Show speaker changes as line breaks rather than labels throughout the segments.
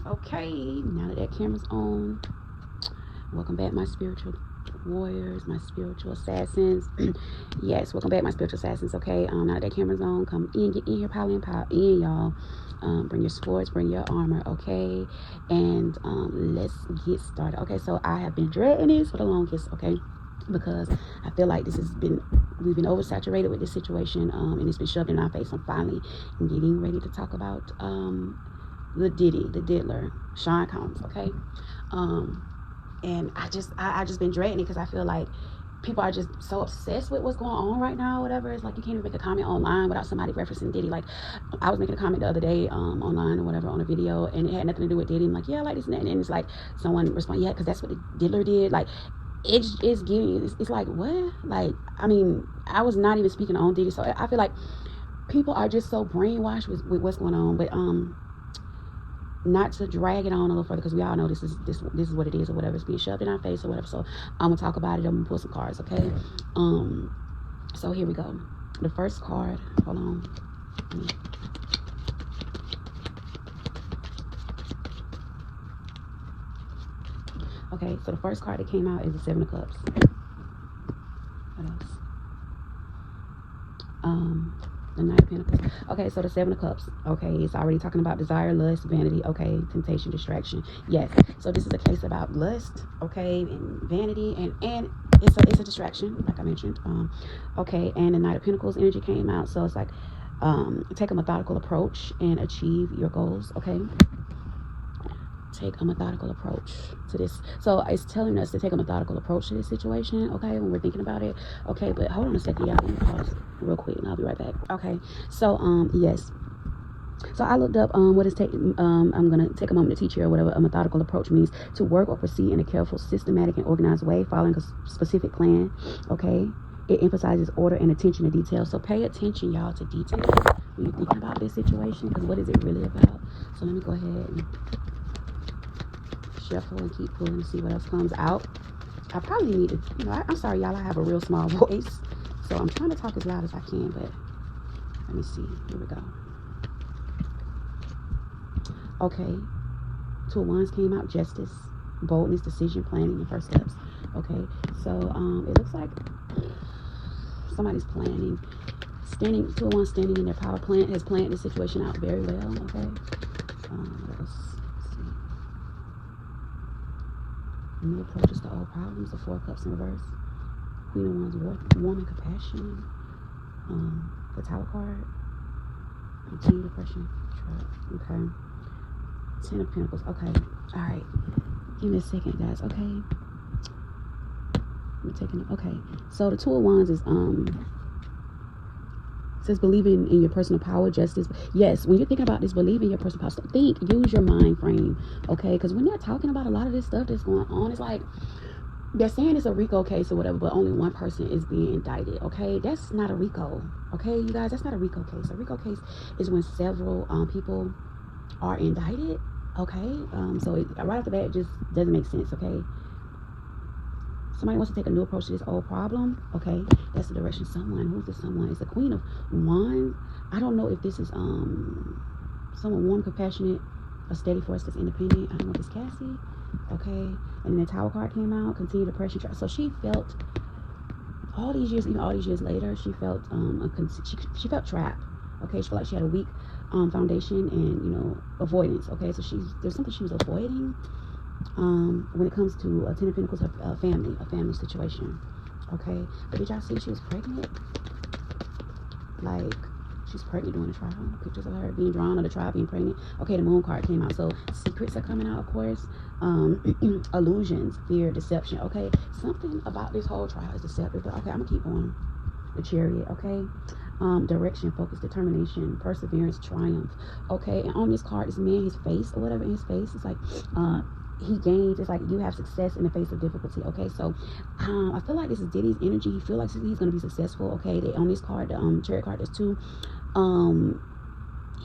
Okay, now that camera's on, welcome back, my spiritual warriors, my spiritual assassins. Yes, welcome back, my spiritual assassins. Okay, now that camera's on, come in, get in here, pile in, y'all. Bring your swords, bring your armor, okay? And let's get started. Okay, so I have been dreading this for the longest, okay? Because I feel like we've been oversaturated with this situation, and it's been shoved in our face. I'm finally getting ready to talk about the diddler, Sean Combs, okay? And I just been dreading it because I feel like people are just so obsessed with what's going on right now, whatever. It's like you can't even make a comment online without somebody referencing Diddy. Like, I was making a comment the other day online or whatever on a video, and it had nothing to do with Diddy. I'm like, yeah, I like this and that. And it's like someone responded, yeah, because that's what the diddler did. Like, it's giving, it's like, what? Like, I mean, I was not even speaking on Diddy. So I feel like people are just so brainwashed with what's going on. But not to drag it on a little further, because we all know this is what it is, or whatever. It's being shoved in our face or whatever. So I'm gonna talk about it. I'm gonna pull some cards, okay? So here we go. The first card, hold on. Okay, so the first card that came out is the Seven of Cups. What else? The Knight of Pentacles. Okay, so the Seven of Cups. Okay, it's already talking about desire, lust, vanity. Okay, temptation, distraction. Yes. So this is a case about lust. Okay, and vanity, and it's a distraction, like I mentioned. Okay, and the Knight of Pentacles energy came out. So it's like, take a methodical approach and achieve your goals. Okay. Take a methodical approach to this. So it's telling us to take a methodical approach to this situation, okay, when we're thinking about it. Okay, but hold on a second, y'all. Let me pause real quick and I'll be right back. Okay, so yes. So I looked up what is taking. I'm gonna take a moment to teach you or whatever a methodical approach means: to work or proceed in a careful, systematic, and organized way, following a specific plan. Okay, it emphasizes order and attention to detail. So pay attention, y'all, to detail when you're thinking about this situation, because what is it really about? So let me go ahead and shuffle and keep pulling to see what else comes out. I probably need to, I'm sorry, y'all, I have a real small voice, so I'm trying to talk as loud as I can, but let me see. Here we go. Okay, Two of Wands came out: justice, boldness, decision, planning, and first steps. Okay, so it looks like somebody's planning, Two of Wands standing in their power plant, has planned this situation out very well. Okay, what else? New approaches to old problems. The Four of Cups in reverse. Queen of Wands, warm and compassion. The Tower card. Routine, depression, trap. Okay. Ten of Pentacles. Okay. All right. Give me a second, guys. Okay. I'm taking it. Okay. So the Two of Wands is says believing in your personal power, justice. Yes, when you're thinking about this, believe in your personal power. So think, use your mind frame, okay? Because when they're talking about a lot of this stuff that's going on, it's like they're saying it's a RICO case or whatever, but only one person is being indicted, okay? That's not a RICO, okay, you guys? That's not a RICO case. A RICO case is when several people are indicted, okay? So right off the bat, it just doesn't make sense, okay? Somebody wants to take a new approach to this old problem. Okay, that's the direction. Someone, who's this someone? It's the Queen of Wands. I don't know if this is someone warm, compassionate, a steady force that's independent. I don't know if it's Cassie. Okay, and then the Tower card came out. Continued depression. So she felt all these years, even all these years later, she felt she felt trapped. Okay, she felt like she had a weak foundation and avoidance. Okay, so there's something she was avoiding. When it comes to Ten of Pentacles, a family situation. Okay, but did y'all see she was pregnant? Like, she's pregnant during the trial. Pictures of her being drawn on the trial, being pregnant. Okay, the Moon card came out. So secrets are coming out, of course. Illusions, fear, deception. Okay, something about this whole trial is deceptive. But okay, I'm gonna keep on. The Chariot. Okay. Direction, focus, determination, perseverance, triumph. Okay, and on this card, this man, his face or whatever in his face, it's like he gains. It's like you have success in the face of difficulty. Okay, so I feel like this is Diddy's energy. He feels like he's going to be successful. Okay, on this card, the Chariot card, there's two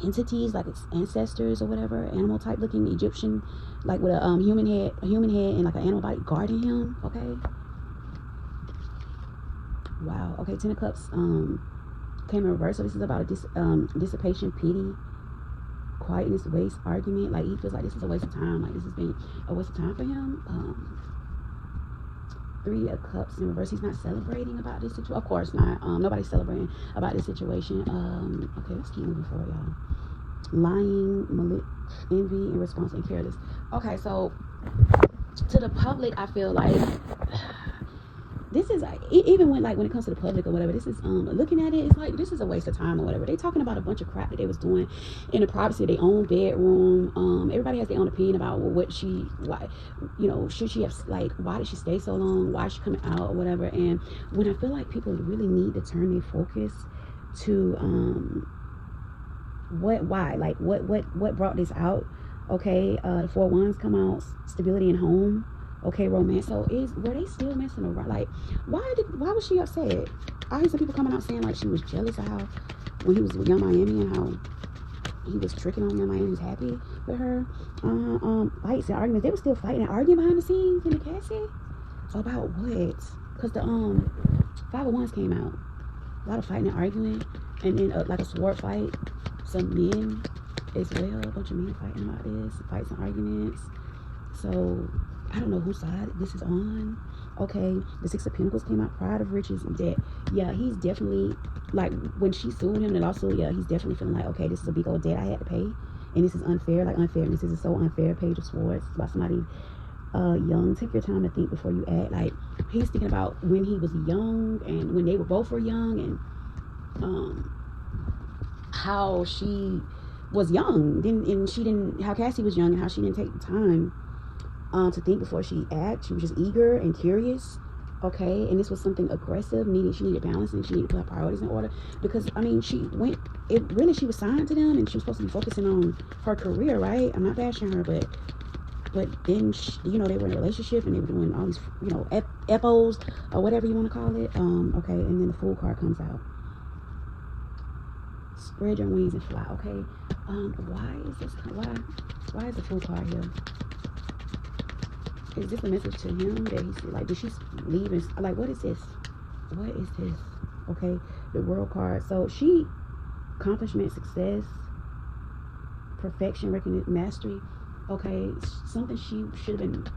entities, like it's ancestors or whatever, animal type looking Egyptian, like with a human head and like an animal body guarding him. Okay, wow. Okay, Ten of Cups came in reverse. So this is about a dissipation, pity, quietness waste argument. Like, he feels like this is a waste of time. Like, this has been a waste of time for him. Three of Cups in reverse. He's not celebrating about this situation. Of course not. Nobody's celebrating about this situation. Okay, let's keep moving forward, y'all. Lying, envy, irresponsible, and careless. Okay, so to the public, I feel like this is like, even when it comes to the public or whatever, this is looking at it, it's like this is a waste of time or whatever. They talking about a bunch of crap that they was doing in the privacy of their own bedroom. Everybody has their own opinion about should she have, like, why did she stay so long, why is she coming out or whatever. And when I feel like people really need to turn their focus to what brought this out. Okay, the 4 Wands come out, stability in home. Okay, romance. So were they still messing around? Like, why was she upset? I heard some people coming out saying like she was jealous of how when he was with Young Miami and how he was tricking on Young Miami. He was happy with her. Fights and arguments. They were still fighting and arguing behind the scenes in the Cassie. About what? Because the 5 of Wands came out. A lot of fighting and arguing, and then like a sword fight. Some men as well. A bunch of men fighting about this, fights and arguments. So I don't know whose side this is on. Okay, the 6 of Pentacles came out, pride of riches, that, yeah, he's definitely, like, when she sued him, and also, yeah, he's definitely feeling like, okay, this is a big old debt I had to pay, and this is unfair. Like, unfairness, this is so unfair. Page of Swords, it's about somebody young. Take your time to think before you act. Like, he's thinking about when he was young, and when they both were young, and how she was young, how Cassie was young, and how she didn't take the time to think before she acted. She was just eager and curious. Okay, and this was something aggressive. She needed balance, and she needed to put her priorities in order, because she was signed to them, and she was supposed to be focusing on her career, right? I'm not bashing her, but then they were in a relationship, and they were doing all these FOs or whatever you want to call it. Okay, and then the Fool card comes out. Spread your wings and fly. Okay, why is the Fool card here? Is this a message to him that he's like, did she leave? And like, what is this? Okay, the World card. So she, accomplishment, success, perfection, recognition, mastery. Okay, something she should have been.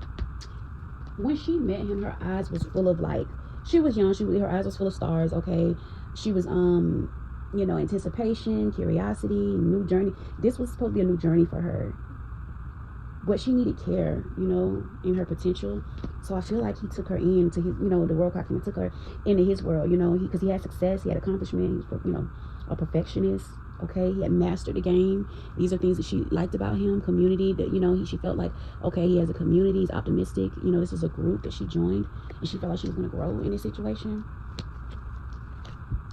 When she met him, her eyes was full of, like, she was young. Her eyes was full of stars. Okay, she was anticipation, curiosity, new journey. This was supposed to be a new journey for her. But she needed care, in her potential. So I feel like he took her into his, the World card, took her into his world, because he had success, he had accomplishment, he was, a perfectionist. Okay, he had mastered the game. These are things that she liked about him. Community, that she felt like, okay, he has a community. He's optimistic. This is a group that she joined, and she felt like she was going to grow in this situation.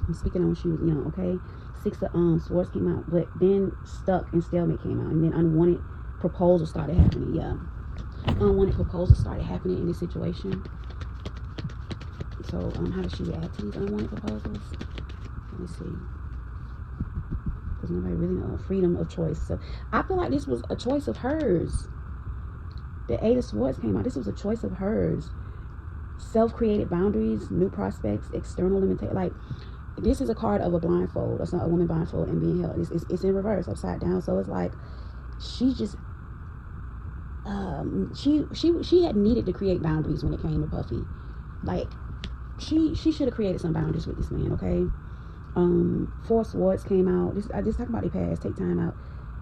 I'm speaking on when she was young. Okay, 6 of Swords came out, but then Stuck and Stalemate came out, and then Unwanted proposals started happening. Yeah, unwanted proposals started happening in this situation. So how does she react to these unwanted proposals? Let me see. Because nobody really knows. Freedom of choice. So I feel like this was a choice of hers. The 8 of Swords came out. This was a choice of hers. Self-created boundaries, new prospects, external limitation. Like, this is a card of a blindfold. It's not a woman blindfold and being held. It's in reverse, upside down. So it's like she just she had needed to create boundaries when it came to Puffy. Like, she should have created some boundaries with this man. Okay. 4 Swords came out. I just talk about the past. Take time out,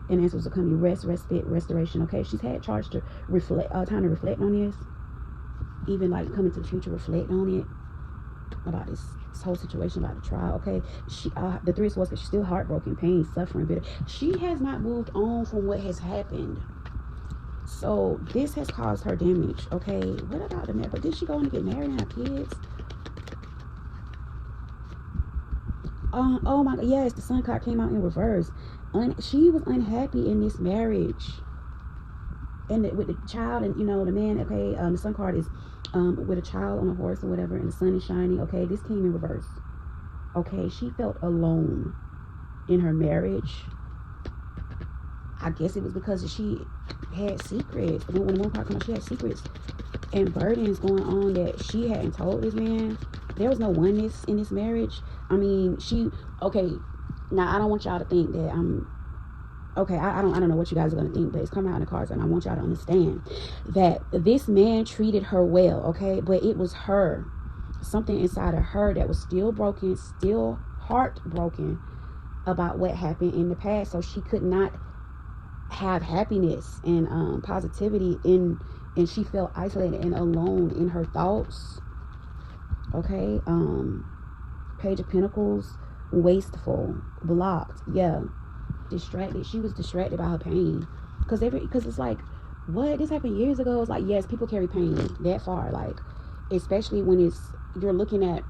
and answers will come. Rest, respite, restoration. Okay, she's had charge to reflect, time to reflect on this. Even like coming to the future, reflect on it about this whole situation, about the trial. Okay, she the 3 of Swords, but she's still heartbroken, pain, suffering, bitter. She has not moved on from what has happened. So this has caused her damage. Okay, what about the man? But did she go on to get married and have kids? Oh my God, yes, the Sun card came out in reverse. She was unhappy in this marriage, and with the child, and the man. Okay, the Sun card is with a child on a horse or whatever, and the sun is shining. Okay, this came in reverse. Okay, she felt alone in her marriage. I guess it was because she had secrets. When the one part came out, she had secrets and burdens going on that she hadn't told this man. There was no oneness in this marriage. I mean, okay, now I don't want y'all to think that I'm okay, I don't know what you guys are gonna think, but it's coming out in the cards, and I want y'all to understand that this man treated her well, okay, but it was her, something inside of her that was still broken, still heartbroken about what happened in the past, so she could not have happiness and positivity in, and she felt isolated and alone in her thoughts. Okay, Page of Pentacles, wasteful, blocked, yeah, distracted. She was distracted by her pain, because it's like, what, this happened years ago. It's like, yes, people carry pain that far, like, especially when you're looking at,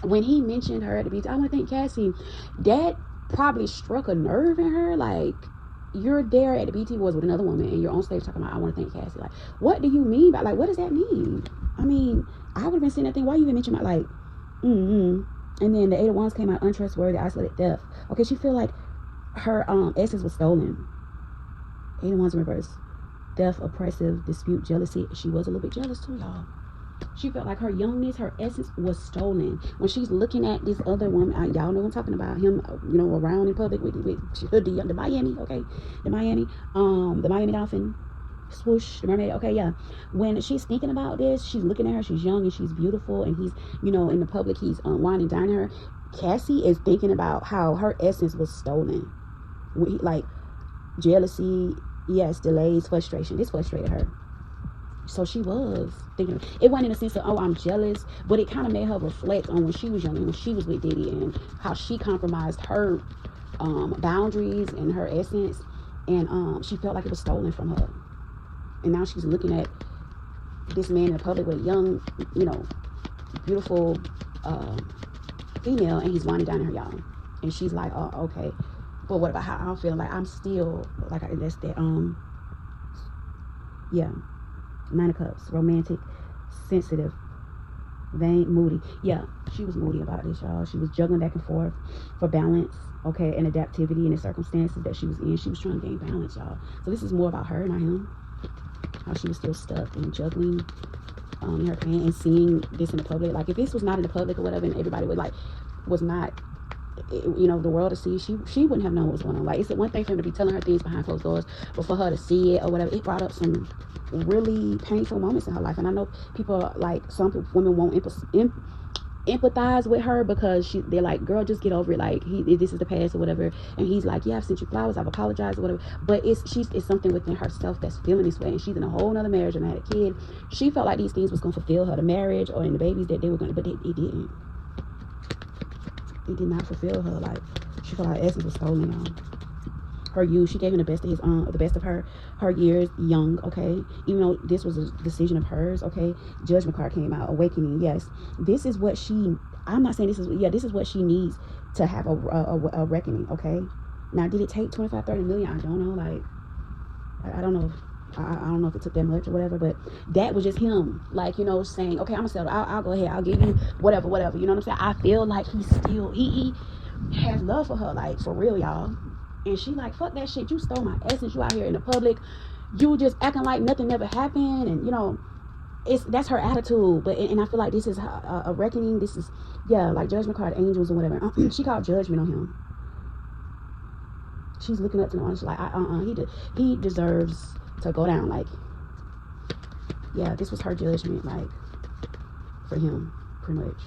when he mentioned her at the beach, I want to thank Cassie, that probably struck a nerve in her. Like, you're there at the BT Awards with another woman and you're on stage talking about, I want to thank Cassie. Like, what do you mean by, like, what does that mean? I mean, I would have been saying that thing. Why you even mention about, like, and then the Eight of Wands came out, untrustworthy, isolated, theft. Okay, she feel like her essence was stolen. Eight of Wands in reverse. Theft, oppressive, dispute, jealousy. She was a little bit jealous too, y'all. She felt like her youngness, her essence was stolen. When she's looking at this other woman, y'all know what I'm talking about, him, you know, around in public with the Miami, okay, the Miami Dolphin, swoosh, the mermaid, okay, yeah. When she's thinking about this, she's looking at her, she's young and she's beautiful, and he's, you know, in the public, he's wine and dining her. Cassie is thinking about how her essence was stolen. Like, jealousy, yes, delays, frustration. This frustrated her. So she was thinking, it wasn't in a sense of, oh, I'm jealous, but it kind of made her reflect on when she was young and when she was with Diddy, and how she compromised her boundaries and her essence, and she felt like it was stolen from her. And now she's looking at this man in the public with a young, you know, beautiful female, and he's winding down her, y'all. And she's like, oh, okay, but what about how I'm feeling? Like, I'm still, like, that's that, yeah. Nine of Cups, romantic, sensitive, vain, moody. Yeah, she was moody about this, y'all. She was juggling back and forth for balance, okay, and adaptivity in the circumstances that she was in. She was trying to gain balance, y'all. So this is more about her, not him. How she was still stuck and juggling in her pain, and seeing this in the public. Like, if this was not in the public or whatever, and everybody would, like, was not, you know, the world to see, she wouldn't have known what was going on. Like, it's one thing for him to be telling her things behind closed doors, but for her to see it or whatever, it brought up some really painful moments in her life. And I know people, like, some people, women won't empathize with her, because they're like, girl, just get over it, like, this is the past or whatever. And he's like, yeah, I've sent you flowers, I've apologized or whatever, but it's something within herself that's feeling this way, and she's in a whole nother marriage and had a kid. She felt like these things was going to fulfill her, the marriage or in the babies that they were going to, but it didn't. It did not fulfill her. Like, she felt like her essence was stolen, y'all. Her youth, she gave him the best of her years young, okay, even though this was a decision of hers, okay. Judgment card came out, awakening. Yes, this is what I'm not saying this is what she needs to have a reckoning, okay. Now, did it take 25-30 million? I don't know. Like, I don't know. I don't know if it took that much or whatever, but that was just him, like, you know, saying, okay, I'm gonna settle, I'll go ahead, I'll give you whatever, you know what I'm saying. I feel like he has love for her, like, for real, y'all. And she like, fuck that shit, you stole my essence, you out here in the public, you just acting like nothing ever happened, and, you know, that's her attitude. But and I feel like this is a reckoning. This is, yeah, like Judgment card, angels or whatever. She called judgment on him. She's looking up to him, she's like, he deserves to go down. Like, yeah, this was her judgment, like, for him, pretty much.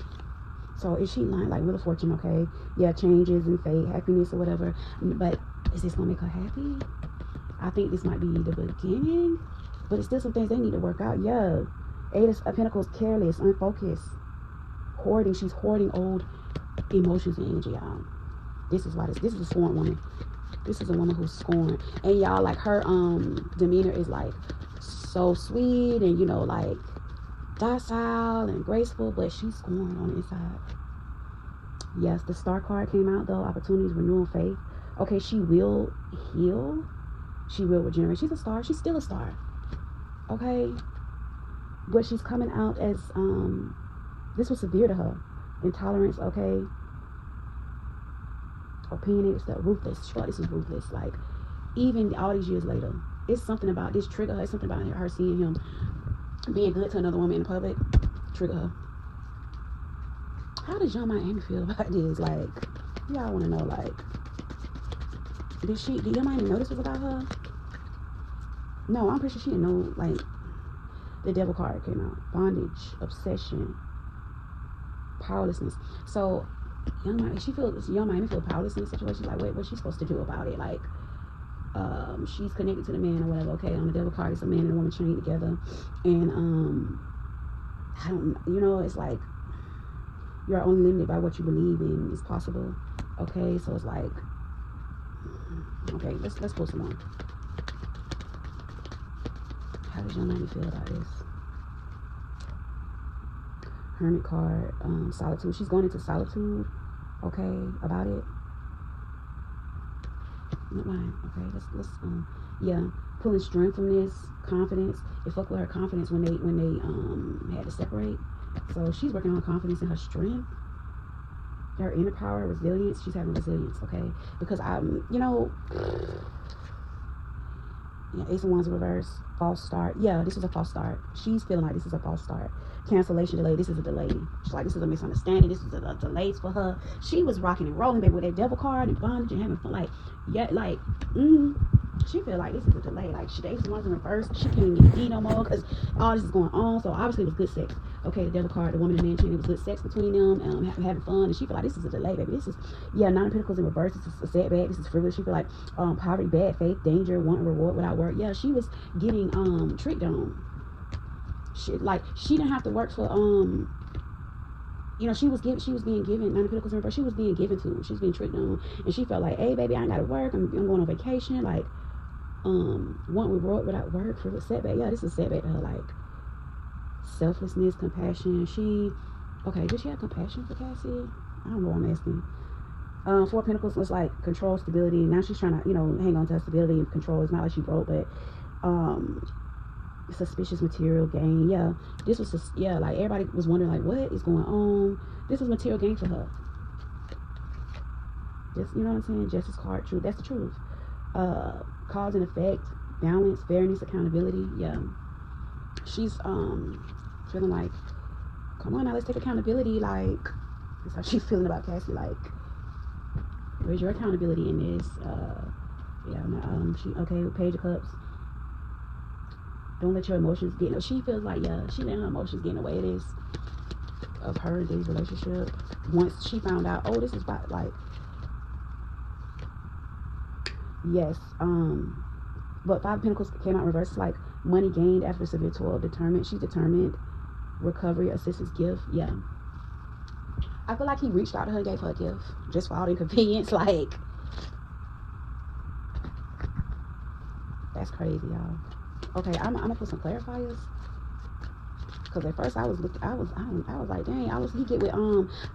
So is she lying? Like, Wheel of Fortune, okay, yeah, changes and fate, happiness or whatever, but is this gonna make her happy? I think this might be the beginning, but it's still some things they need to work out. Yeah, Eight of Pentacles, careless, unfocused, hoarding. She's hoarding old emotions and energy, y'all. This is why this is a scorned woman. This is a woman who's scorned, and y'all, like, her demeanor is like so sweet and, you know, like, docile and graceful, but she's scorned on the inside. Yes, the Star card came out though. Opportunities, renewal, faith. Okay, she will heal. She will regenerate. She's a star. She's still a star. Okay, but she's coming out as this was severe to her. Intolerance. Okay. Opinionated stuff. Ruthless. Sure, this is ruthless. Like, even all these years later, it's something about this trigger her. It's something about her seeing him being good to another woman in public trigger her. How does John Miami feel about this? Like, y'all want to know, like, Did your mind know this was about her? No, I'm pretty sure she didn't know. Like, the devil card came out. Bondage, obsession, powerlessness. So young Miami feel powerless in the situation. Like, wait, what's she supposed to do about it? Like, she's connected to the man or whatever. Okay, on the devil card, it's a man and a woman trained together, and I don't, it's like you're only limited by what you believe in is possible. Okay, so it's like, okay, let's pull some more. How does young Miami feel about this? Hermit card, solitude. She's going into solitude. Okay, about it. Not mine. Okay, let's yeah, pulling strength from this, confidence. It fucked with her confidence when they had to separate. So she's working on confidence and her strength, her inner power, resilience. She's having resilience. Okay, because yeah, Ace of Wands in reverse, false start. Yeah, this was a false start. She's feeling like this is a false start. Cancellation, delay. This is a delay. She's like, this is a misunderstanding. This is a delay for her. She was rocking and rolling, baby, with that devil card and bondage and having fun. Like, yeah, like, she feel like this is a delay. Like, the Ace of Wands in reverse. She can't even get D no more because all this is going on. So obviously it was good sex. Okay, the devil card, the woman and man chain, it was good sex between them, having fun, and she feel like this is a delay, baby. This is, Nine of Pentacles in reverse. This is a setback. This is frivolous. She feel like poverty, bad faith, danger, wanting reward without work. Yeah, she was getting tricked on. She didn't have to work for she was being given. Nine of Pentacles in reverse. She was being given to. She's being tricked on, and she felt like, hey, baby, I ain't gotta work. I'm going on vacation. Like, want reward without work for a setback. Yeah, this is a setback to her. Like, selflessness, compassion. Did she have compassion for Cassie? I don't know what I'm asking. Four of Pentacles was like control, stability. Now she's trying to, hang on to her stability and control. It's not like she broke, but suspicious material gain. Yeah, this was just, like everybody was wondering like what is going on. This was material gain for her. Just, you know what I'm saying? Justice card, truth. That's the truth. Cause and effect, balance, fairness, accountability. Yeah, she's feeling like, come on now, let's take accountability. Like, that's how she's feeling about Cassie. Like, where's your accountability in this? Page of Cups. Don't let your emotions get. She feels like, she let her emotions get in the way of her and Diddy's relationship. Once she found out, oh, this is about, like, yes. But Five of Pentacles came out reversed, like money gained after severe toil. Determined. She's determined. Recovery, assistance, gift. Yeah. I feel like he reached out to her and gave her a gift just for all the inconvenience. Like, that's crazy, y'all. Okay, I'm gonna put some clarifiers. Cause at first I was like, dang, he get with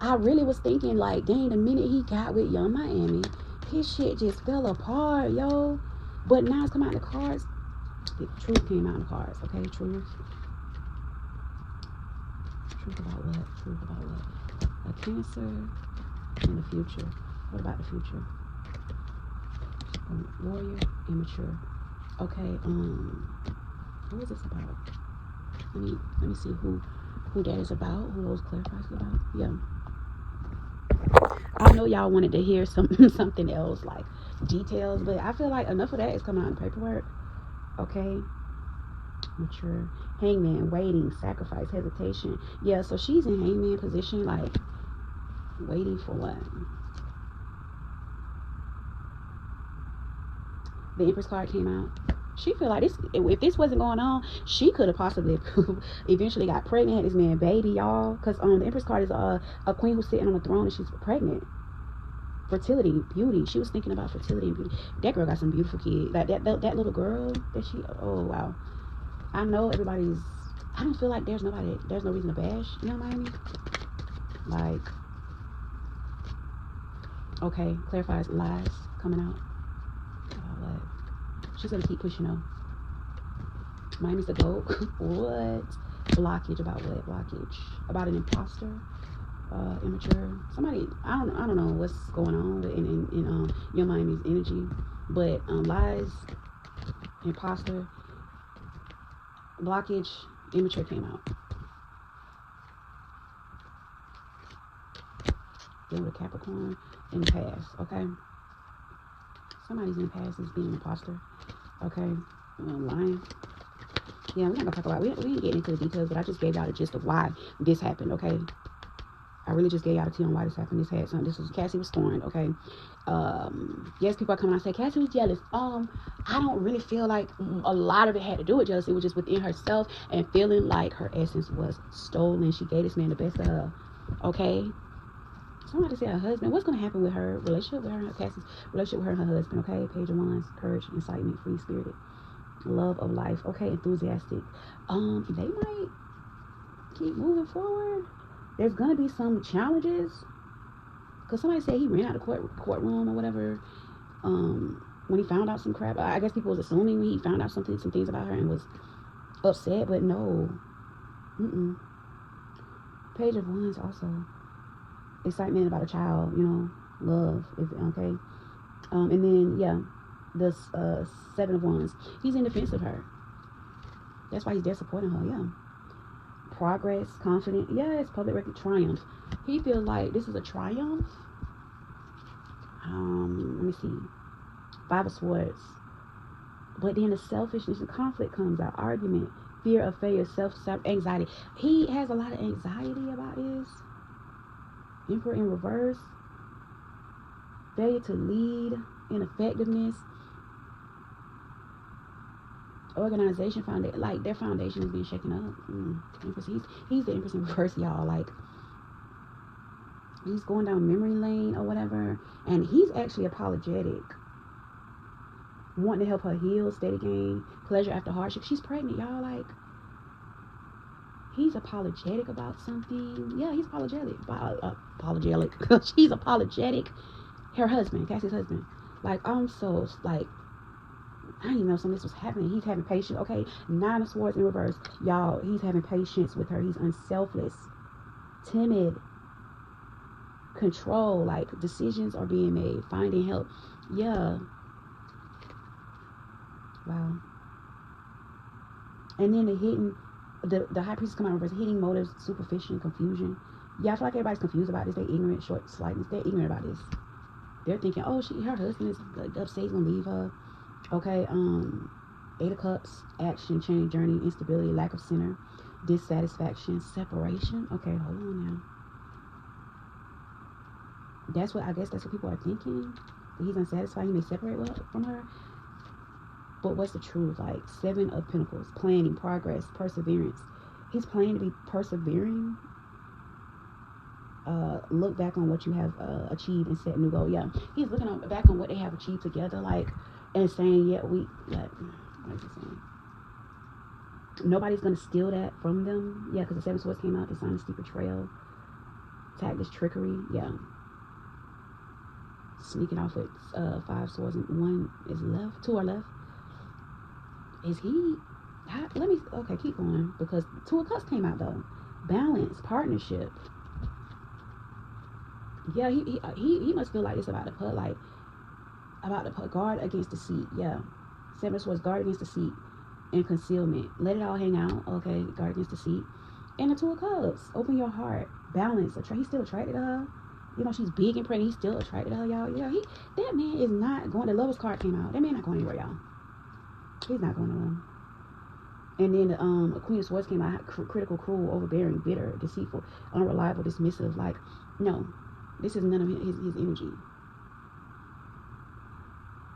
I really was thinking like, dang, the minute he got with Young Miami, his shit just fell apart, yo. But now it's come out in the cards. The truth came out in the cards, okay? Truth about what? Truth about what? A Cancer in the future. What about the future? Warrior, immature. Okay, what is this about? Let me see who that is about, who those clarifiers about. Yeah. I know y'all wanted to hear something else, like details, but I feel like enough of that is coming out in the paperwork. Okay. Mature. Hangman, waiting, sacrifice, hesitation. Yeah, so she's in hangman position, like waiting for what? The Empress card came out. She feel like this, if this wasn't going on, she could have possibly eventually got pregnant, had this man baby, y'all. Because the Empress card is a queen who's sitting on the throne and she's pregnant. Fertility, beauty. She was thinking about fertility and beauty. That girl got some beautiful kids. Like that little girl that oh wow. I know I don't feel like there's no reason to bash, Miami. Like, okay, clarifies lies coming out. What? She's gonna keep pushing her. Miami's the GOAT. What? Blockage about what? Blockage about an imposter, immature. Somebody, I don't know what's going on in your Miami's energy, but lies, imposter, blockage, immature came out. Dealing with Capricorn in the past, okay? Somebody's in the past is being an imposter. Okay. Lying. Yeah, we're not gonna talk about we ain't getting into the details, but I just gave y'all the gist of why this happened, okay? I really just gave y'all the tea on why this happened. This was Cassie was scorned, okay? Yes, people are coming out and say Cassie was jealous. I don't really feel like a lot of it had to do with jealousy. It was just within herself and feeling like her essence was stolen. She gave this man the best of her, okay? Somebody say her husband. What's gonna happen with her relationship with her, Cassie's relationship with her and her husband, okay? Page of Wands, courage, incitement, free spirited, love of life, okay, enthusiastic. They might keep moving forward. There's gonna be some challenges, because somebody said he ran out of courtroom or whatever when he found out some crap. I guess people was assuming when he found out some things about her and was upset, but no. Page of Wands also excitement about a child, love, okay. And then the Seven of Wands, he's in defense of her. That's why he's there supporting her. Yeah. Progress, confident. Yes, public record, triumph. He feels like this is a triumph. Let me see. Five of Swords. But then the selfishness and conflict comes out. Argument, fear of failure, anxiety. He has a lot of anxiety about this. Emperor in reverse. Failure to lead, ineffectiveness. Organization foundation, like their foundation is being shaken up. Empress, he's the Empress in reverse, y'all. Like he's going down memory lane or whatever, and he's actually apologetic, wanting to help her heal, steady gain, pleasure after hardship. She's pregnant, y'all. Like he's apologetic about something. Yeah, he's apologetic. She's apologetic. Her husband, Cassie's husband. Like I'm so like. I didn't even know some of this was happening. He's having patience. Okay, Nine of Swords in reverse. Y'all, he's having patience with her. He's unselfless, timid, control. Like, decisions are being made. Finding help. Yeah. Wow. And then the High Priestess come out in reverse. Hidden motives, superstition, confusion. Yeah, I feel like everybody's confused about this. They're ignorant, short-sightedness. They're ignorant about this. They're thinking, oh, her husband is like, upset, he's gonna leave her. Okay, Eight of Cups, action, change, journey, instability, lack of center, dissatisfaction, separation. Okay, hold on now. I guess that's what people are thinking. That he's unsatisfied, he may separate from her. But what's the truth? Like, Seven of Pentacles, planning, progress, perseverance. He's planning to be persevering. Look back on what you have achieved and set a new goal. Yeah, he's looking back on what they have achieved together, like, and saying, yeah, what is he saying? Nobody's gonna steal that from them. Yeah, because the Seven Swords came out, dishonesty, betrayal, tactics, trickery. Yeah, sneaking off with Five Swords and one is left. Two are left. Is he? Okay, keep going, because Two of Cups came out though. Balance, partnership. Yeah, he must feel like this about the guard against deceit. Yeah, Seven of Swords, guard against deceit and concealment. Let it all hang out. Okay, guard against deceit. And the Two of Cups, open your heart. Balance. He's still attracted to her. She's big and pretty. He's still attracted to her, y'all. Yeah, that man is not going. The Lovers card came out. That man not going anywhere, y'all. He's not going nowhere. And then the Queen of Swords came out. Critical, cruel, overbearing, bitter, deceitful, unreliable, dismissive. Like, no, this is none of his energy.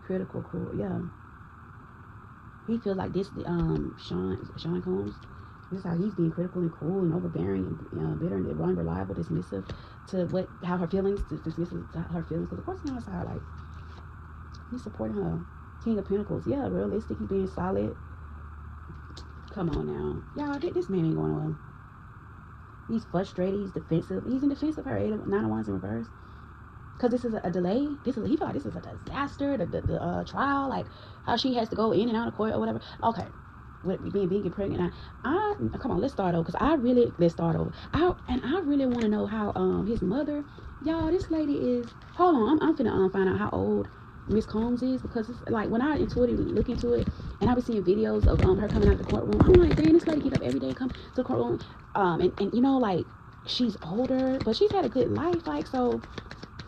Critical, cruel, yeah. He feels like this. Sean Combs. This is how he's being critical and cruel and overbearing and bitter and unreliable, dismissive to how her feelings, dismissive to her feelings. Because of course, outside, like, he's supporting her. King of Pentacles, yeah, realistic. He's being solid. Come on now, y'all. This man ain't going well. He's frustrated. He's defensive. He's in defense of her. Nine of Wands in reverse. Because this is a delay. He feel like this is a disaster. The trial, like how she has to go in and out of court or whatever. Okay, with being big and pregnant. I come on. Let's start over. I really want to know how his mother. Y'all, this lady is. Hold on. I'm finna find out how old Miss Combs is, because it's like when I intuitively look into it and I be seeing videos of her coming out of the courtroom, I'm like, damn, this lady get up every day and come to the courtroom, and like she's older, but she's had a good life, like, so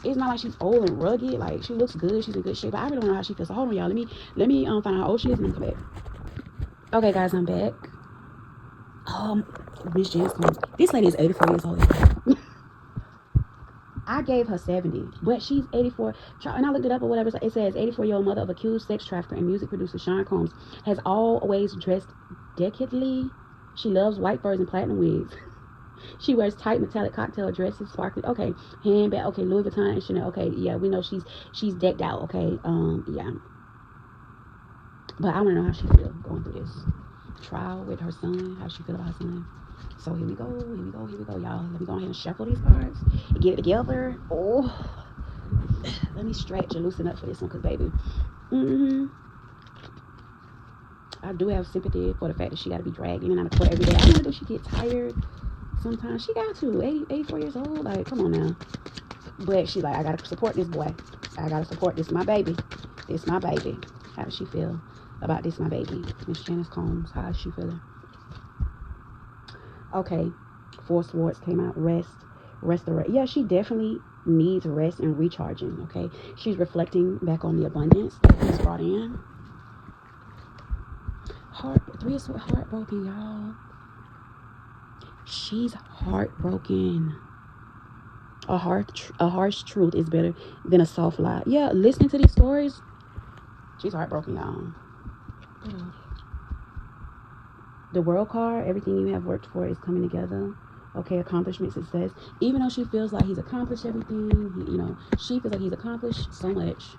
It's not like she's old and rugged. Like, she looks good. She's in good shape. But I really don't know how she feels. So hold on, y'all. Let me find out how old she is and then come back. Okay, guys, I'm back. Miss Janice comes. This lady is 84 years old. I gave her 70, but she's 84. And I looked it up or whatever. It says 84-year-old mother of accused sex trafficker and music producer Sean Combs has always dressed decadently. She loves white furs and platinum wigs. She wears tight metallic cocktail dresses, sparkly. Okay, handbag. Okay, Louis Vuitton and Chanel. Okay, yeah, we know she's decked out. Okay, yeah. But I want to know how she feels going through this trial with her son. How she feel about her son. So here we go, y'all. Let me go ahead and shuffle these cards. Get it together. Oh, let me stretch and loosen up for this one, because baby, I do have sympathy for the fact that she got to be dragged in and out of court every day. I wonder if she get tired. Sometimes she got to. 84 years old. Like, come on now. But she like, I gotta support this boy. I gotta support this my baby. This my baby. How does she feel about this my baby? Miss Janice Combs. How is she feeling? Okay, 4 Swords came out. Restoration. Yeah, she definitely needs rest and recharging. Okay, she's reflecting back on the abundance that he's brought in. 3 of Swords, heartbroken, y'all. She's heartbroken. A harsh truth is better than a soft lie. Yeah, listening to these stories, she's heartbroken, y'all. The World card, everything you have worked for is coming together. Okay, accomplishment, success. Even though she feels like he's accomplished everything, she feels like he's accomplished so much.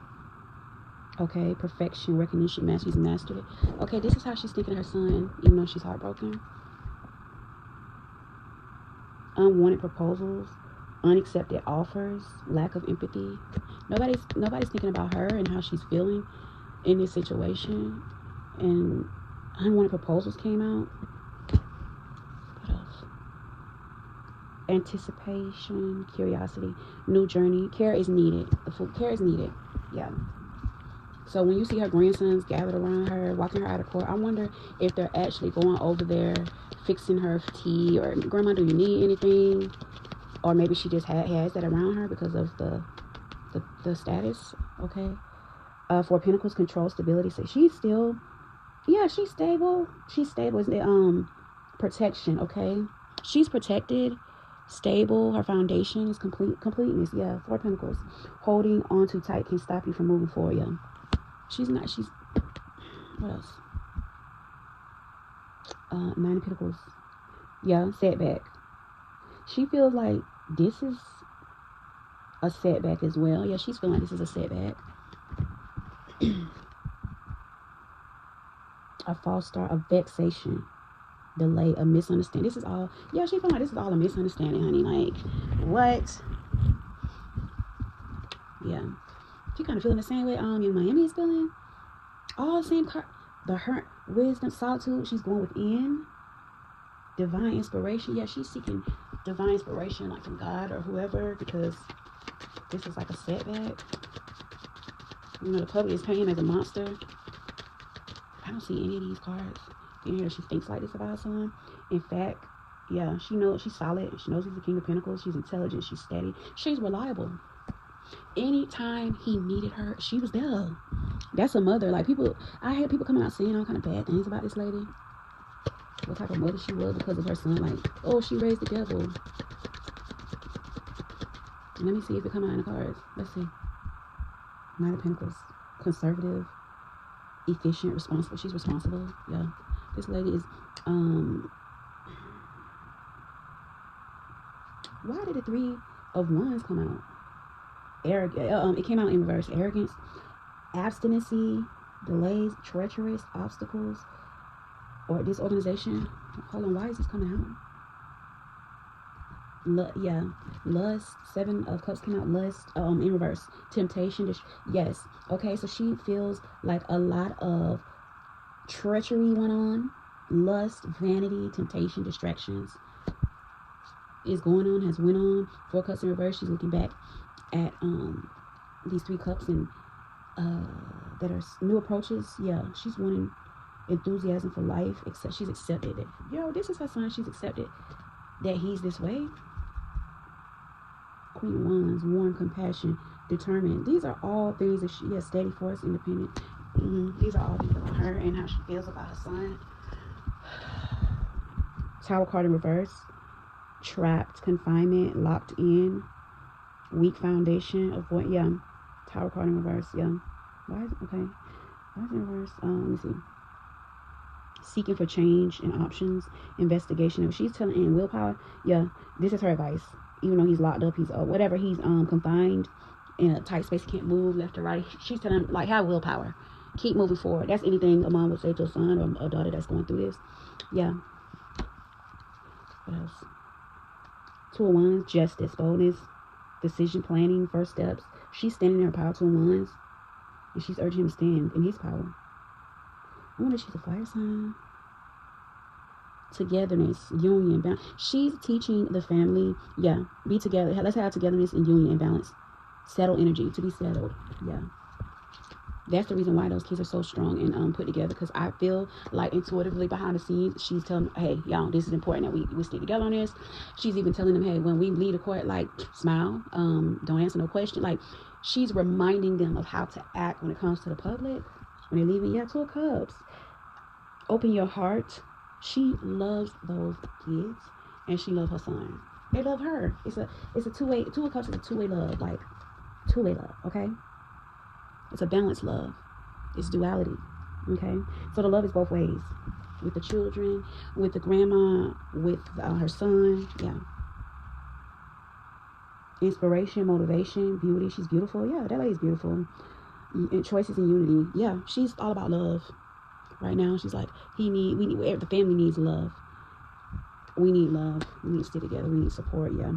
Okay, perfection, recognition, he's mastered it. Okay, this is how she's thinking of her son, even though she's heartbroken. Unwanted proposals, unaccepted offers, lack of empathy. Nobody's thinking about her and how she's feeling in this situation. And unwanted proposals came out. What else? Anticipation, curiosity, new journey. Care is needed. Care is needed. Yeah. So when you see her grandsons gathered around her, walking her out of court, I wonder if they're actually going over there, fixing her tea, or Grandma, do you need anything? Or maybe she just has that around her because of the status. Okay. 4 Pentacles, control, stability. So she's still, yeah, she's stable. She's stable. Is the protection. Okay. She's protected, stable. Her foundation is completeness. Yeah. 4 Pentacles. Holding on too tight can stop you from moving forward. Yeah. She's what else? 9 of Pentacles. Yeah, setback. She feels like this is a setback as well. Yeah, she's feeling like this is a setback. A false start, a vexation, delay, a misunderstanding. This is all, yeah, she feeling like this is all a misunderstanding, honey. Like, what? Yeah. She kind of feeling the same way Young Miami is feeling. All the same card. The hurt, wisdom, solitude. She's going within. Divine inspiration. Yeah, she's seeking divine inspiration, like from God or whoever, because this is like a setback. The public is painting as a monster. I don't see any of these cards in here. She thinks like this about her son. In fact, yeah, she knows she's solid. She knows he's the King of Pentacles. She's intelligent. She's steady. She's reliable. Anytime he needed her, she was there. That's a mother. Like, I had people coming out saying all kind of bad things about this lady. What type of mother she was because of her son. Like, oh, she raised the devil. Let me see if it come out in the cards. Let's see. 9 of Pentacles. Conservative, efficient, responsible. She's responsible. Yeah. This lady is why did the 3 of Wands come out? Arrogant. It came out in reverse. Arrogance, abstinency, delays, treacherous, obstacles, or disorganization. Hold on, why is this coming out? Lust. 7 of Cups came out. Lust, in reverse. Temptation. Yes. Okay, so she feels like a lot of treachery went on. Lust, vanity, temptation, distractions is going on, has went on. 4 Cups in reverse. She's looking back at these 3 cups and that are new approaches. Yeah, she's wanting enthusiasm for life. Except she's accepted it. This is her son. She's accepted that he's this way. Queen of Wands, warm, compassion, determined. These are all things that she has. Steady force, independent. These are all things about her and how she feels about her son. Tower card in reverse. Trapped, confinement, locked in, weak foundation, avoid. Yeah. Tower card in reverse. Yeah. Why is it okay? Why is it in reverse? Let me see. Seeking for change and options, investigation. If she's telling in willpower, yeah, this is her advice. Even though he's locked up, he's whatever, he's confined in a tight space, he can't move left or right. She's telling him, like, have willpower, keep moving forward. That's anything a mom would say to a son or a daughter that's going through this. Yeah. What else? Two of Wands, justice, boldness, decision, planning, first steps. She's standing in her power. Two of Wands, and she's urging him to stand in his power. I wonder if she's a fire sign. Togetherness, union, balance. She's teaching the family, yeah, be together. Let's have togetherness and union and balance. Settle energy, to be settled. Yeah. That's the reason why those kids are so strong and put together. Because I feel like intuitively behind the scenes, she's telling them, hey, y'all, this is important that we stick together on this. She's even telling them, hey, when we leave the court, like, smile, don't answer no question. Like, she's reminding them of how to act when it comes to the public. When they're leaving, yeah, Two of Cups. Open your heart. She loves those kids, and she loves her son. They love her. It's a two-way. Two of Cups is a two-way love, like two-way love. Okay, it's a balanced love. It's duality. Okay, so the love is both ways. With the children, with the grandma, with her son. Yeah. Inspiration, motivation, beauty. She's beautiful. Yeah, that lady's beautiful. And choices and unity. Yeah, she's all about love. Right now, she's like, the family needs love. We need love. We need to stay together. We need support. Yeah.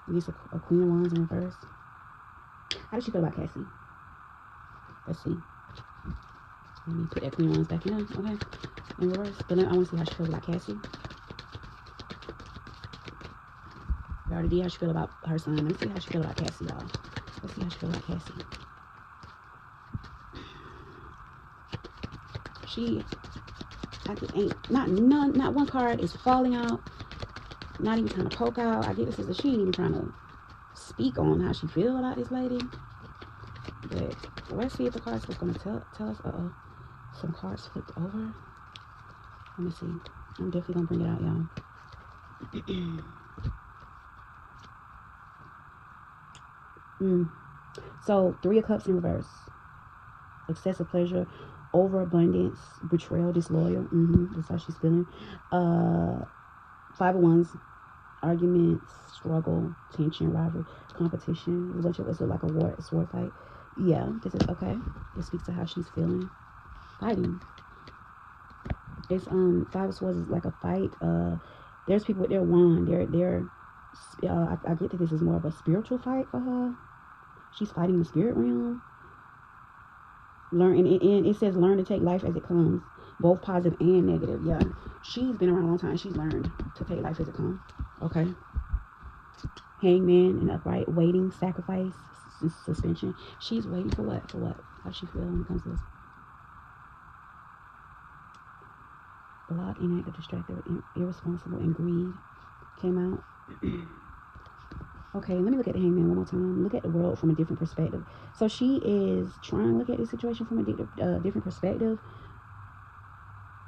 We need a Queen of Wands in reverse. How does she feel about Cassie? Let's see. Let me put that Queen of Wands back in. Okay. In reverse. But then I want to see how she feels about Cassie. We already did how she feel about her son. Let me see how she feel about Cassie, y'all. Let's see how she feel about Cassie. She, not one card is falling out, not even trying to poke out. I get this is she ain't even trying to speak on how she feel about this lady. But let's see if the cards was gonna tell us. Some cards flipped over. Let me see. I'm definitely gonna bring it out, y'all. So 3 of Cups in reverse. Excessive pleasure, overabundance, betrayal, disloyal. That's how she's feeling. 5 of Wands, arguments, struggle, tension, rivalry, competition. It's like a sword fight. Yeah, this is okay. It speaks to how she's feeling. Fighting. It's 5 of Swords is like a fight. There's people with their wand. I get that this is more of a spiritual fight for her. She's fighting the spirit realm. And it says learn to take life as it comes, both positive and negative. Yeah, she's been around a long time. She's learned to take life as it comes. Okay. Hangman and upright, waiting, sacrifice, suspension. She's waiting for what? How she feel when it comes to this? Block, inactive, distracted, irresponsible, and greed came out. Okay, let me look at the Hangman one more time. Look at the world from a different perspective. So she is trying to look at this situation from a different perspective.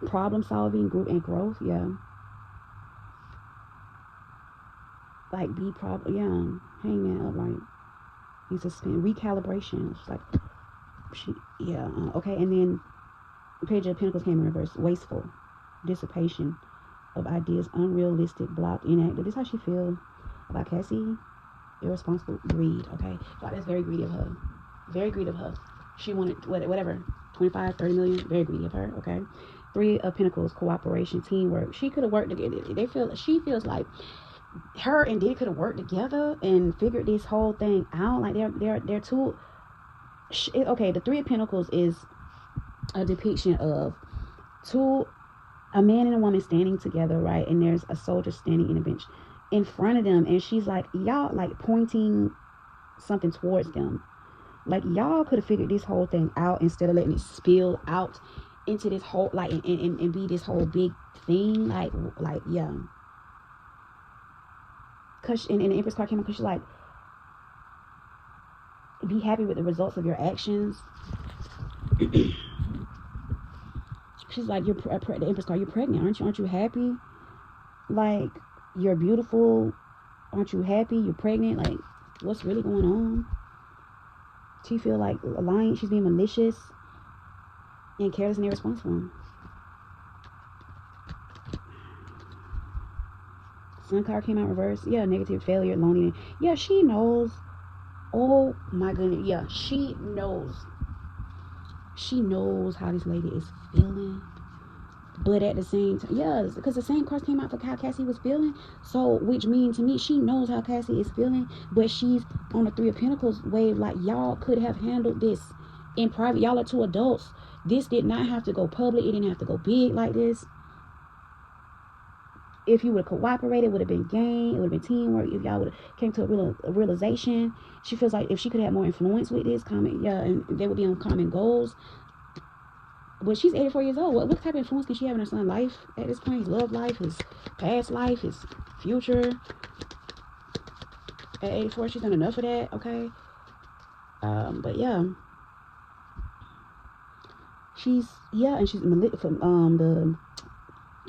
Problem solving, group and growth. Yeah. Like Hangman upright. He's suspend recalibration. She's like, okay. And then the Page of Pentacles came in reverse. Wasteful, dissipation of ideas, unrealistic, blocked, inactive. This is how she feels about Cassie. Irresponsible, greed. Okay, God, that's very greedy of her. Very greedy of her. She wanted whatever, 25, 30 million. Very greedy of her. Okay. 3 of Pentacles, cooperation, teamwork. She could have worked together. She feels like her and Diddy could have worked together and figured this whole thing out. Like they're two. Okay, the 3 of Pentacles is a depiction of a man and a woman standing together, right? And there's a soldier standing in a bench in front of them, and she's like, y'all, like pointing something towards them, like y'all could have figured this whole thing out instead of letting it spill out into this whole and be this whole big thing. Like yeah, Cause and the Empress card came out because she's like, be happy with the results of your actions. She's like, you're the Empress card. You're pregnant, aren't you? Aren't you happy? Like, you're beautiful. Aren't you happy? You're pregnant. Like, what's really going on? She feel like lying. She's being malicious and careless and irresponsible. Sun card came out reverse. Yeah, negative, failure, loneliness. Yeah, she knows. Oh my goodness. Yeah, she knows. She knows how this lady is feeling. But at the same time, yes, because the same cards came out for how Cassie was feeling. So, which means to me, she knows how Cassie is feeling, but she's on the Three of Pentacles wave. Like, y'all could have handled this in private. Y'all are two adults. This did not have to go public. It didn't have to go big like this. If you would have cooperated, it would have been gain. It would have been teamwork. If y'all would have came to a realization, she feels like if she could have more influence with this comment, yeah, and they would be on common goals. But she's 84 years old. What type of influence can she have in her son's life at this point? His love life, his past life, his future. At 84, she's done enough of that, okay? But yeah. And she's the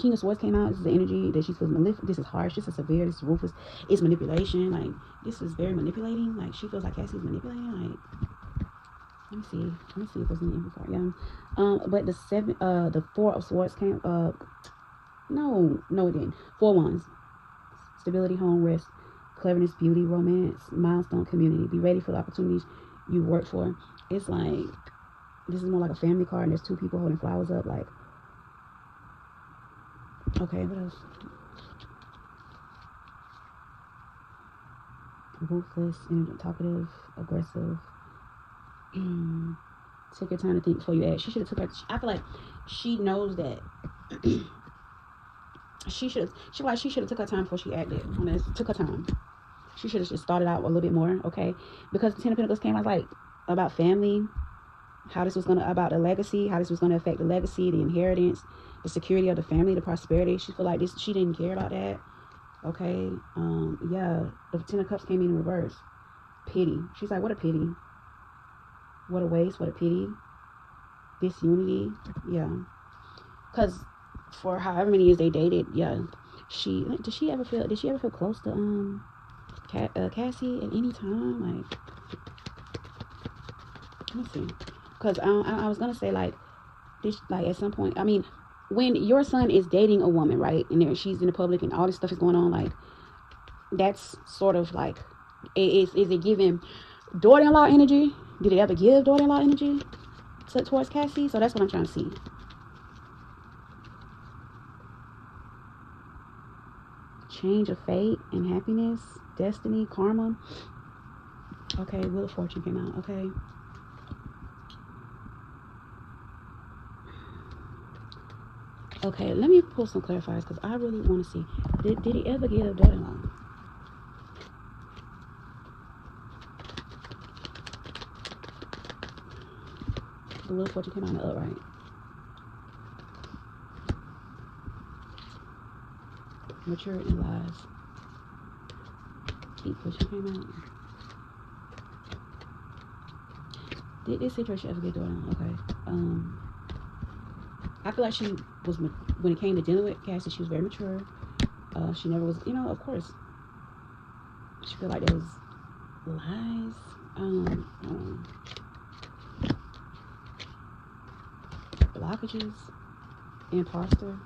King of Swords came out. This is the energy that she feels malefic. This is harsh. This is severe. This is ruthless. It's manipulation. Like, this is very manipulating. Like, she feels like Cassie's manipulating. Like, let me see if there's any info card. Yeah. But the Four of Swords came up. No, it didn't. Four Wands. Stability, home, rest, cleverness, beauty, romance, milestone, community. Be ready for the opportunities you work for. It's like, this is more like a family card, and there's two people holding flowers up. Like, okay, what else? Ruthless, talkative, aggressive. Take your time to think before you act. She should have took her. I feel like she knows that. she should have took her time before she acted on this. Took her time. She should have just started out a little bit more, okay? Because the Ten of Pentacles came out like about family, how this was about the legacy, how this was gonna affect the legacy, the inheritance, the security of the family, the prosperity. She feel like this. She didn't care about that. Okay. Yeah. The Ten of Cups came in reverse. Pity. She's like, what a pity. What a waste. What a pity. Disunity. Yeah. Because for however many years they dated, yeah. Did she ever feel close to Cassie at any time? Like, let me see. Because I was gonna say like this, like at some point. I mean, when your son is dating a woman, right, and she's in the public and all this stuff is going on, like, that's sort of like, is it giving daughter-in-law energy? Did it ever give daughter-in-law energy towards Cassie? So that's what I'm trying to see. Change of fate and happiness, destiny, karma. Okay, Wheel of Fortune came out. Okay. Okay, let me pull some clarifiers because I really want to see. Did he ever get a daughter-in-law? The Wheel of Fortune came out in the upright. Maturity and lies. Keep pushing came out. Did this situation ever get daughter-in-law? Okay. I feel like she was, when it came to dealing with Cassie, she was very mature. She never was, of course. She feel like there was lies. Blockages. Imposter.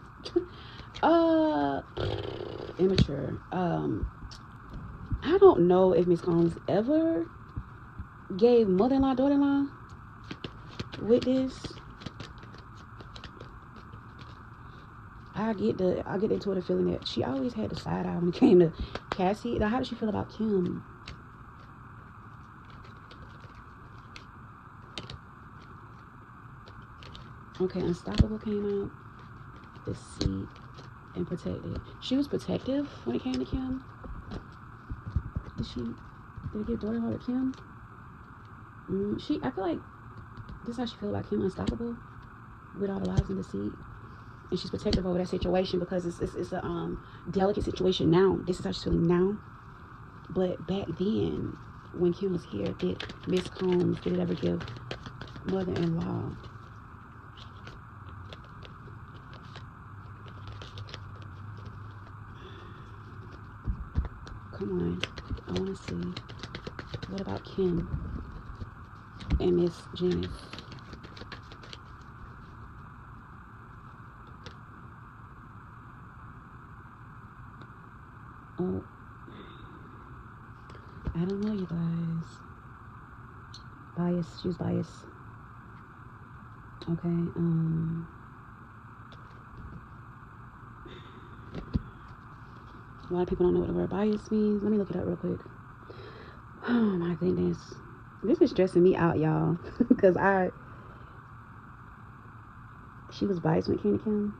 Immature. I don't know if Miss Combs ever gave mother-in-law, daughter-in-law with this. I get into the feeling that she always had the side eye when it came to Cassie. Now, how does she feel about Kim? Okay, Unstoppable came out. Deceit and Protected. She was protective when it came to Kim. Did it give daughter-in-law to Kim? I feel like this is how she feel about Kim. Unstoppable with all the lies and deceit. And she's protective over that situation because it's a delicate situation now. This is how she's feeling now. But back then, when Kim was here, did Miss Combs, did it ever give mother-in-law? Come on, I want to see. What about Kim and Miss Janice? Oh, I don't know, you guys. Bias. She was biased. Okay. A lot of people don't know what the word bias means. Let me look it up real quick. Oh my goodness, this is stressing me out, y'all. Because she was biased when it came to Kim.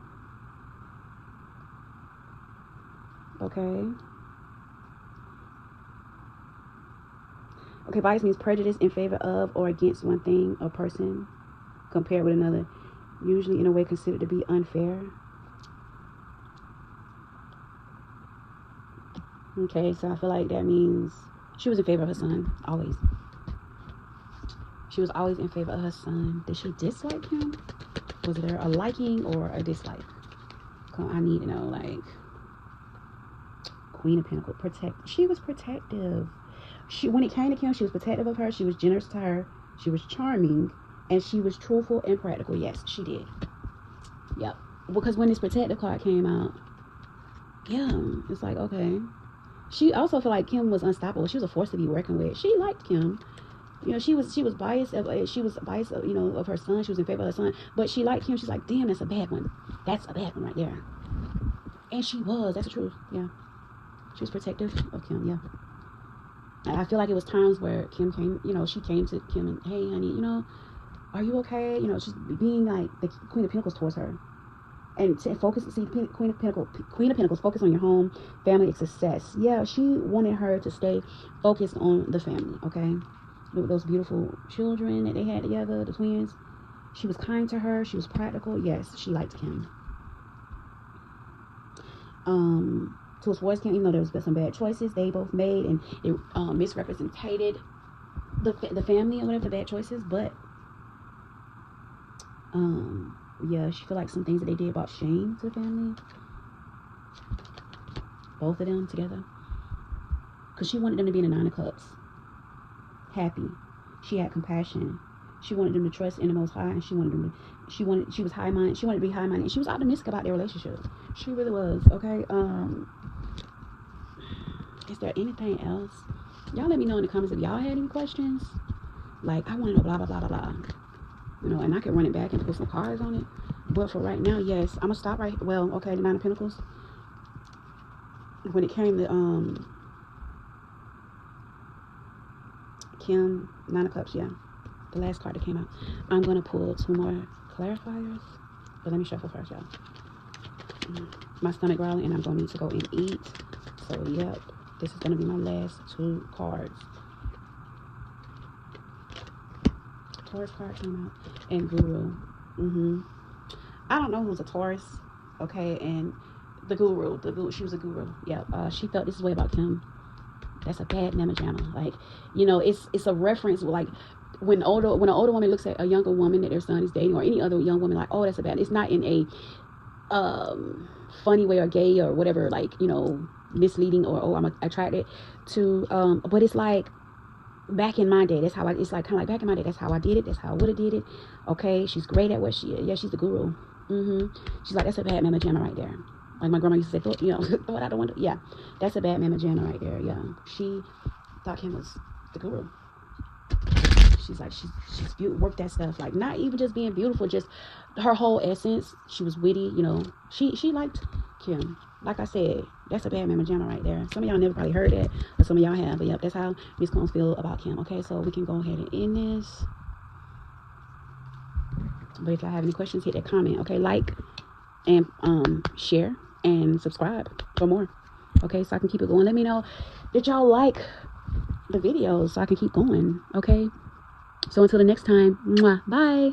Okay. Okay, bias means prejudice in favor of or against one thing or person compared with another, usually in a way considered to be unfair. Okay, so I feel like that means she was in favor of her son, always. She was always in favor of her son. Did she dislike him? Was there a liking or a dislike? I need to know, like, Queen of Pentacles, she was protective. When it came to Kim, she was protective of her. She was generous to her. She was charming, and she was truthful and practical. Yes, she did. Yep. Because when this protective card came out, yeah, it's like, okay. She also felt like Kim was unstoppable. She was a force to be reckoned with. She liked Kim. You know, she was biased. She was biased, you know, of her son. She was in favor of her son, but she liked Kim. She's like, damn, that's a bad one. That's a bad one right there. And she was. That's the truth. Yeah. She was protective of Kim. Yeah. And I feel like it was times where Kim came, you know, she came to Kim and, hey, honey, you know, are you okay? You know, just being like the Queen of Pentacles towards her. And to focus, see, Queen of Pentacles, focus on your home, family, and success. Yeah, she wanted her to stay focused on the family, okay? With those beautiful children that they had together, the twins. She was kind to her. She was practical. Yes, she liked Kim. Towards Kim, even though there was some bad choices they both made, and it misrepresented the family or whatever, the bad choices, but yeah, she feel like some things that they did brought shame to the family, both of them together, because she wanted them to be in the Nine of Cups, happy. She had compassion. She wanted them to trust in the Most High, and she was high-minded. She wanted to be high-minded, and she was optimistic about their relationship. She really was. Okay. Is there anything else? Y'all let me know in the comments if y'all had any questions. Like, I want to know blah, blah, blah, blah, blah. You know, and I can run it back and put some cards on it. But for right now, yes. I'm going to stop right. Well, okay, the Nine of Pentacles. When it came to Kim, Nine of Cups, yeah. The last card that came out. I'm going to pull 2 more clarifiers. But let me shuffle first, y'all. My stomach growling, and I'm going to need to go and eat. So, yep. This is going to be my last 2 cards. Taurus card came out. And Guru. I don't know who's a Taurus. Okay. And the Guru. She was a Guru. Yeah. She felt this way about Kim. That's a bad mama jamma. Like, you know, it's a reference. Like, when an older woman looks at a younger woman that their son is dating, or any other young woman, like, oh, that's a bad. It's not in a funny way or gay or whatever, like, you know, misleading, or oh, I'm attracted to but it's like back in my day, that's how it's like kind of like back in my day, that's how I did it, that's how I would have did it. Okay, she's great at what she is. Yeah, she's the Guru. She's like, that's a bad mama jamma right there. Like my grandma used to say, you know, throw it out the window. Yeah, that's a bad mama jamma right there. Yeah, she thought Kim was the Guru. She's like, she's worked that stuff, like not even just being beautiful, just her whole essence. She was witty, you know. She liked Kim. Like I said, that's a bad mama jamma right there. Some of y'all never probably heard that, or some of y'all have, but yep, that's how Miss Combs feel about Kim. Okay, so we can go ahead and end this. But if y'all have any questions, hit that comment. Okay, like and share and subscribe for more. Okay, so I can keep it going. Let me know that y'all like the videos so I can keep going. Okay. So until the next time, mwah, bye.